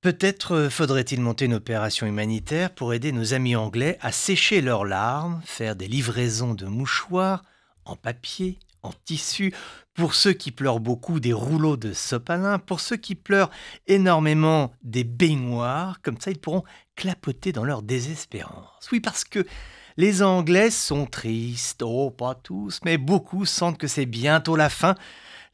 Peut-être faudrait-il monter une opération humanitaire pour aider nos amis anglais à sécher leurs larmes, faire des livraisons de mouchoirs en papier, en tissu, pour ceux qui pleurent beaucoup des rouleaux de sopalin, pour ceux qui pleurent énormément des baignoires, comme ça ils pourront clapoter dans leur désespérance. Oui, parce que les Anglais sont tristes, oh pas tous, mais beaucoup sentent que c'est bientôt la fin,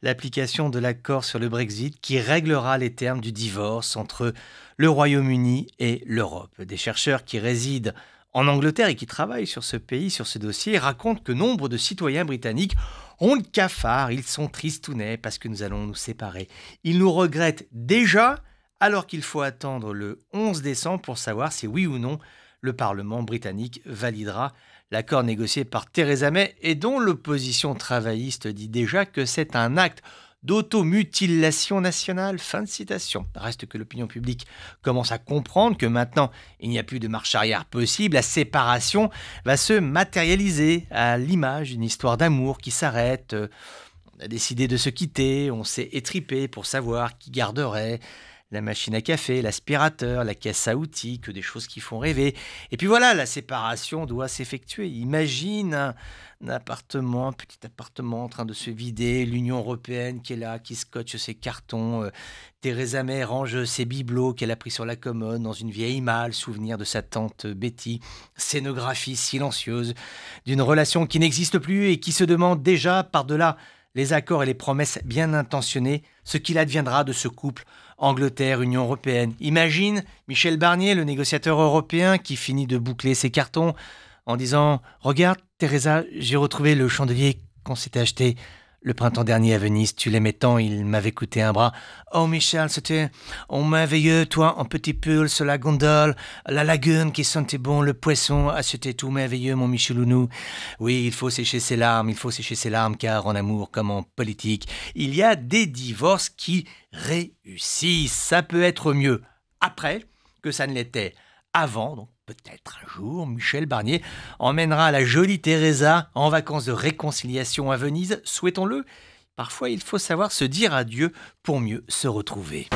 l'application de l'accord sur le Brexit qui réglera les termes du divorce entre le Royaume-Uni et l'Europe. Des chercheurs qui résident en Angleterre et qui travaillent sur ce pays, sur ce dossier, racontent que nombre de citoyens britanniques ont le cafard, ils sont tristounets parce que nous allons nous séparer. Ils nous regrettent déjà alors qu'il faut attendre le 11 décembre pour savoir si oui ou non le Parlement britannique validera l'accord négocié par Theresa May et dont l'opposition travailliste dit déjà que c'est un acte d'automutilation nationale. Fin de citation. Reste que l'opinion publique commence à comprendre que maintenant, il n'y a plus de marche arrière possible. La séparation va se matérialiser à l'image d'une histoire d'amour qui s'arrête. On a décidé de se quitter, on s'est étripé pour savoir qui garderait la machine à café, l'aspirateur, la caisse à outils, que des choses qui font rêver. Et puis voilà, la séparation doit s'effectuer. Imagine un appartement, un petit appartement en train de se vider, l'Union européenne qui est là, qui scotche ses cartons, Theresa May range ses bibelots qu'elle a pris sur la commode dans une vieille malle, souvenir de sa tante Betty, scénographie silencieuse d'une relation qui n'existe plus et qui se demande déjà par-delà les accords et les promesses bien intentionnées, ce qu'il adviendra de ce couple Angleterre-Union européenne. Imagine Michel Barnier, le négociateur européen, qui finit de boucler ses cartons en disant « Regarde, Teresa, j'ai retrouvé le chandelier qu'on s'était acheté le printemps dernier à Venise. Tu l'aimais tant, il m'avait coûté un bras. Oh Michel, c'était merveilleux, toi, en petit pull sur la gondole, la lagune qui sentait bon, le poisson, ah, c'était tout merveilleux, mon Michelounou. Oui, il faut sécher ses larmes, car en amour comme en politique, il y a des divorces qui réussissent. Ça peut être mieux après que ça ne l'était avant, donc peut-être un jour, Michel Barnier emmènera la jolie Teresa en vacances de réconciliation à Venise, souhaitons-le. Parfois, il faut savoir se dire adieu pour mieux se retrouver.